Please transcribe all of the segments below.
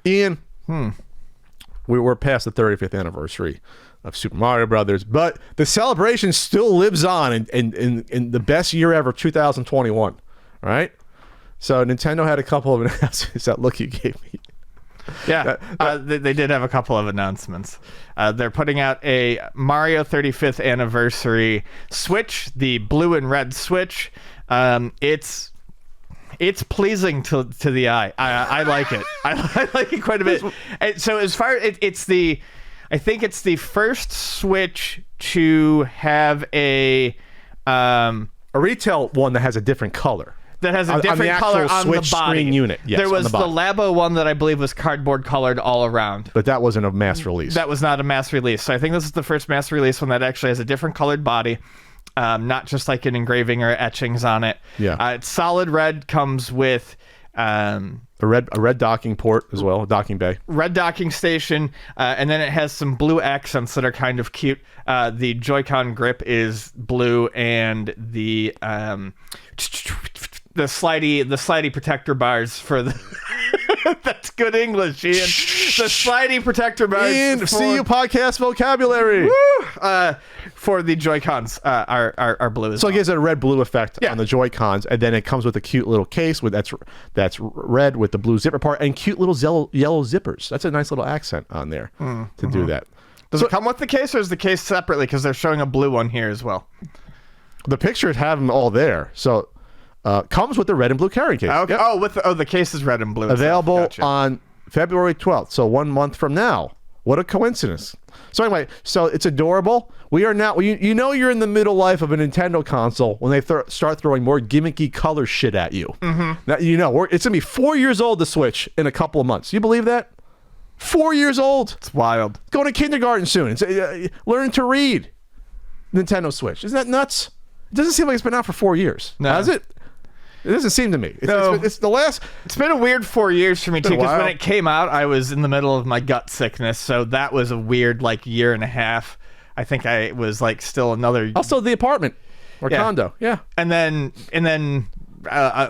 Ian, we're past the 35th anniversary of Super Mario Brothers, but the celebration still lives on in the best year ever, 2021. Right? So Nintendo had a couple of announcements. That look you gave me. Yeah, they did have a couple of announcements. They're putting out a Mario 35th anniversary Switch, the blue and red Switch. It's pleasing to the eye. I like it. I like it quite a bit. And so as far as I think it's the first Switch to have a retail one that has a different color. That has a different color on Switch the body. Screen unit. Yes, there was the Labo one that I believe was cardboard colored all around. But that wasn't a mass release. That was not a mass release. So I think this is the first mass release one that actually has a different colored body. Not just like an engraving or etchings on it. Yeah. It's solid red, comes with a red docking port as well, a docking bay. Red docking station, and then it has some blue accents that are kind of cute. The Joy-Con grip is blue, and the slidey protector bars for the that's good English, Ian. The slidey protector bars. Ian, see you podcast vocabulary. For the Joy-Cons are blue as so well. it gives it a red-blue effect on the Joy-Cons, and then it comes with a cute little case with that's red with the blue zipper part and cute little yellow zippers. That's a nice little accent on there to do that. Does it come with the case, or is the case separately? Because they're showing a blue one here as well. The pictures have them all there. So comes with the red and blue carrying case. Okay. Yep. The case is red and blue. Available Gotcha. on February 12th. So 1 month from now. What a coincidence. So anyway, so it's adorable. We are now, you know you're in the middle life of a Nintendo console when they start throwing more gimmicky color shit at you. Now, you know, it's going to be 4 years old, the Switch, in a couple of months. You believe that? 4 years old. It's wild. Going to kindergarten soon. It's, learning to read. Nintendo Switch. Isn't that nuts? It doesn't seem like it's been out for 4 years. No. Has it? It doesn't seem to me. It's been a weird 4 years for me too, because when it came out, I was in the middle of my gut sickness, so that was a weird year and a half. I think I was still another. Also, the apartment or condo, and then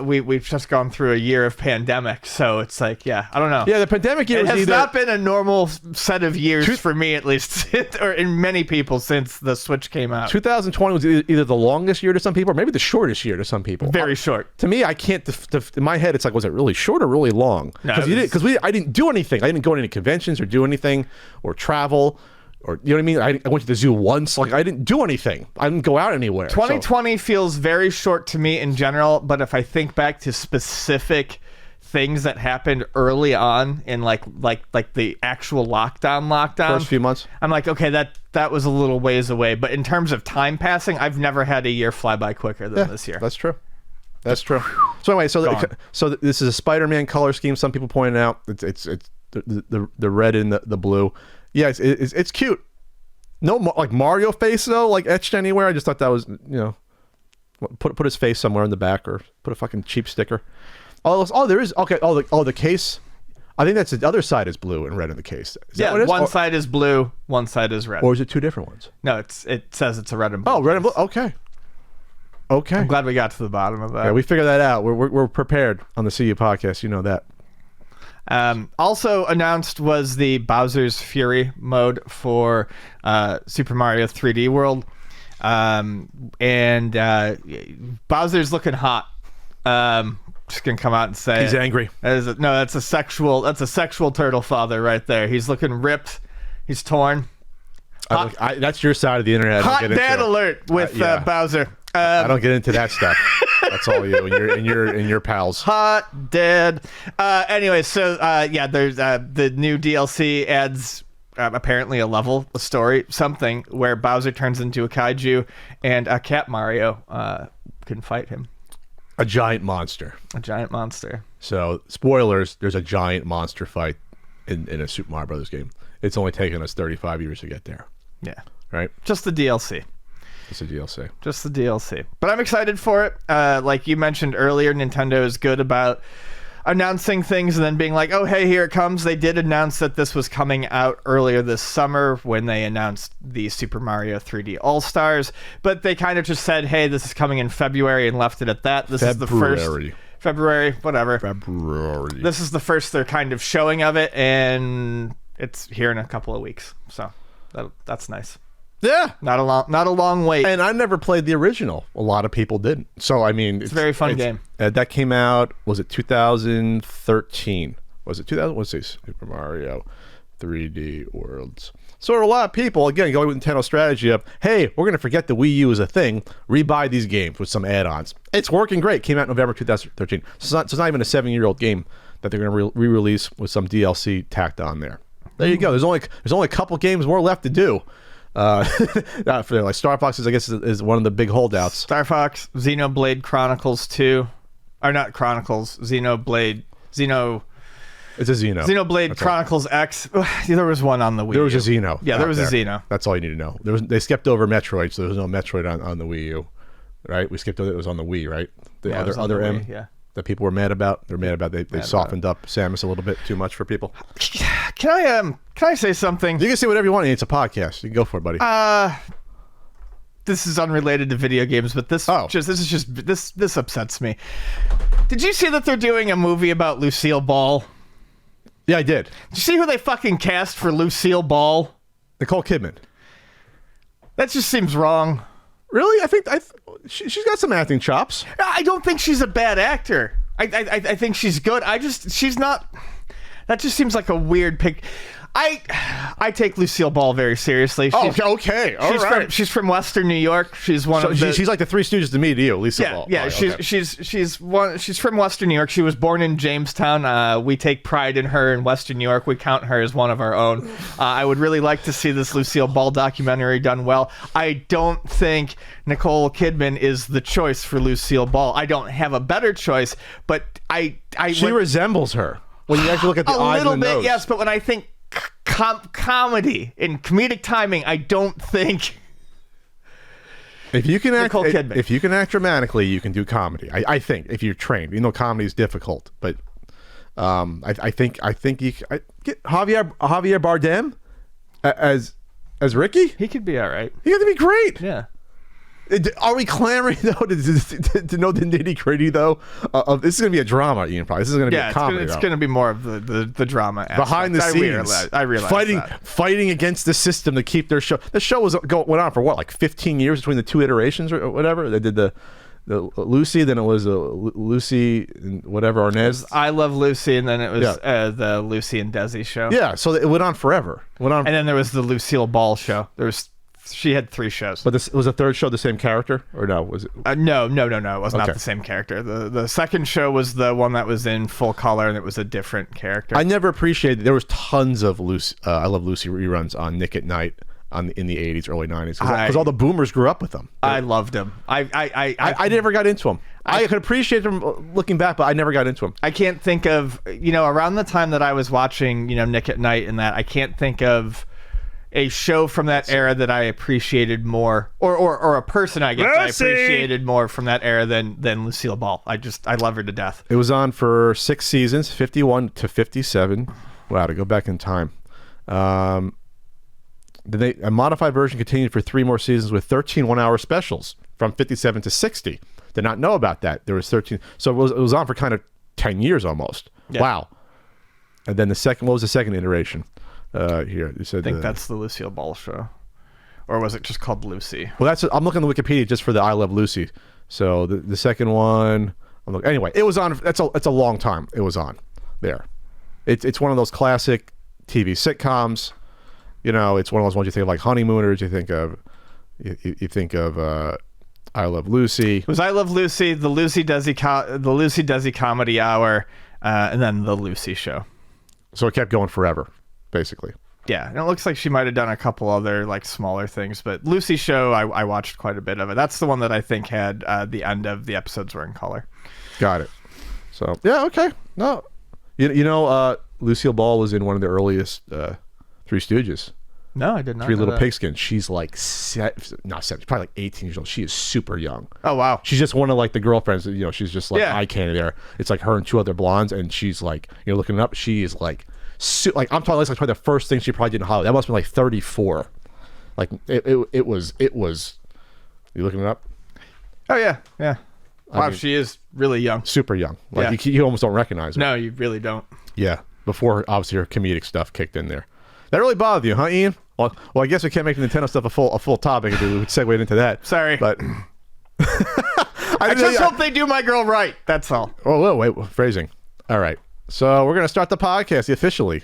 we've just gone through a year of pandemic, so it's I don't know. Yeah, the pandemic year has not been a normal set of years for me, at least, or in many people since the Switch came out. 2020 was either the longest year to some people, or maybe the shortest year to some people. Very short. To me, I can't. In my head, it's was it really short or really long? Because I didn't do anything. I didn't go to any conventions or do anything or travel. Or, you know what I mean? I went to the zoo once. I didn't do anything. I didn't go out anywhere. 2020 feels very short to me in general, but if I think back to specific things that happened early on in like the actual lockdown, first few months, I'm okay, that was a little ways away. But in terms of time passing, I've never had a year fly by quicker than this year. That's true. That's true. So anyway, so this is a Spider-Man color scheme. Some people pointed out it's the red and the blue. Yeah, it's cute. No Mario face though, etched anywhere. I just thought that was, put his face somewhere in the back or put a fucking cheap sticker. There is the case. I think that's the other side is blue and red in the case. One side is blue, one side is red. Or is it two different ones? No, it says it's a red and blue. Oh, red and blue. Okay. I'm glad we got to the bottom of that. Yeah, we figured that out. We're prepared on the CU podcast. You know that. Also announced was the Bowser's Fury mode for Super Mario 3D World, and Bowser's looking hot. Just gonna come out and say he's angry. That's a sexual turtle father right there. He's looking ripped. He's torn. That's your side of the internet. Hot dad alert with Bowser. I don't get into that stuff. That's all you and your pals. Hot dad. Anyway, so there's the new DLC adds apparently a story, something where Bowser turns into a kaiju and Cat Mario can fight him. A giant monster. So spoilers: there's a giant monster fight in a Super Mario Brothers game. It's only taken us 35 years to get there. Yeah. Right. Just the DLC. Just the DLC. But I'm excited for it. Like you mentioned earlier, Nintendo is good about announcing things and then being like, oh, hey, here it comes. They did announce that this was coming out earlier this summer when they announced the Super Mario 3D All-Stars. But they kind of just said, hey, this is coming in February and left it at that. This is the February, whatever. February. This is the first they're kind of showing of it, and it's here in a couple of weeks. So that's nice. Yeah. Not a long wait. And I never played the original. A lot of people didn't. So, I mean... It's a very fun game. That came out, was it 2013? Was it 2000? What's this? Super Mario 3D Worlds. So a lot of people, again, going with Nintendo strategy of, hey, we're going to forget the Wii U is a thing, rebuy these games with some add-ons. It's working great. Came out in November 2013. So it's not even a 7-year-old game that they're going to re-release with some DLC tacked on there. There you go. There's only a couple games more left to do. For like Star Fox I guess is one of the big holdouts. Star Fox, Xenoblade Chronicles 2, or not Chronicles, Xenoblade. It's a Xeno. Xenoblade Chronicles X. There was one on the Wii. There was a Xeno. Yeah, there was a Xeno. That's all you need to know. They skipped over Metroid, so there was no Metroid on the Wii U, right? We skipped over it was on the Wii, right? The other M. Yeah. That people were mad about. They're mad about. They softened up Samus a little bit too much for people. Can I say something? You can say whatever you want. It's a podcast. You can go for it, buddy. This is unrelated to video games, but this upsets me. Did you see that they're doing a movie about Lucille Ball? Yeah, I did. Did you see who they fucking cast for Lucille Ball? Nicole Kidman. That just seems wrong. Really? I think she's got some acting chops. I don't think she's a bad actor. I think she's good. She's not. That just seems like a weird pick. I take Lucille Ball very seriously. Okay. All right. She's from Western New York. She's one of the... She's like the Three Stooges to me, to you, Lucille Ball. Yeah, she's from Western New York. She was born in Jamestown. We take pride in her in Western New York. We count her as one of our own. I would really like to see this Lucille Ball documentary done well. I don't think Nicole Kidman is the choice for Lucille Ball. I don't have a better choice, but She resembles her when you actually look at the eyes and the nose. A little bit, yes, but when I think comedy and comedic timing, I don't think if you can act Nicole Kidman. If you can act dramatically, you can do comedy. I think if you're trained, comedy is difficult, but I think you get Javier Bardem as Ricky. He could be all right. He got to be great. Yeah. Are we clamoring though to know the nitty gritty though? This is gonna be a drama, Ian. Probably this is gonna be a comedy. It's gonna be more of the drama aspect. Behind the scenes. I realize fighting against the system to keep their show. The show went on for what, like 15 years between the two iterations or whatever. They did the Lucy, then it was Lucy and whatever Arnaz. I Love Lucy, and then it was the Lucy and Desi show. Yeah, so it went on forever. And then there was the Lucille Ball show. She had 3 shows. But was the third show the same character, or no? Was it? No. It was not the same character. The second show was the one that was in full color, and it was a different character. I never appreciated. There was tons of I Love Lucy reruns on Nick at Night in the 80s, early 90s, because all the boomers grew up with them. I loved them. I never got into them. I could appreciate them looking back, but I never got into them. I can't think of around the time that I was watching Nick at Night and that, I can't think of a show from that era that I appreciated more, or a person I appreciated more from that era than Lucille Ball. I love her to death. It was on for 6 seasons, 51 to 57. Wow, to go back in time. A modified version continued for 3 more seasons with 13 one-hour specials from 57 to 60. Did not know about that. There was 13, so it was on for kind of 10 years almost. Yeah. Wow. And then what was the second iteration? Here you said. I think that's the Lucille Ball show, or was it just called Lucy? Well, I'm looking at the Wikipedia just for the I Love Lucy. So the second one, anyway, it was on. That's a long time. It was on there. It's one of those classic TV sitcoms. It's one of those ones you think of like Honeymooners. You think of I Love Lucy. It was I Love Lucy, the Lucy Desi Comedy Hour, and then the Lucy Show. So it kept going forever. Basically. Yeah, and it looks like she might have done a couple other like smaller things, but Lucy Show, I watched quite a bit of it. That's the one that I think had the end of the episodes were in color. Got it. So yeah, okay. No, Lucille Ball was in one of the earliest Three Stooges. No, I did not. Three Little Pigskins. She's like not 7, probably like 18 years old. She is super young. Oh wow. She's just one of like the girlfriends. She's just like eye candy there. It's like her and 2 other blondes, and she's like looking it up. She is like. I'm talking like probably the first thing she probably did in Hollywood. That must have been like 34. Like it was. You looking it up? Oh yeah. Wow, she is really young. Super young. Like you almost don't recognize her. No, you really don't. Yeah, before obviously her comedic stuff kicked in there. That really bothered you, huh, Ian? Well, I guess we can't make the Nintendo stuff a full topic. We would segue into that. Sorry, but I just hope they do my girl right. That's all. Oh, wait, phrasing. All right, so we're gonna start the podcast officially.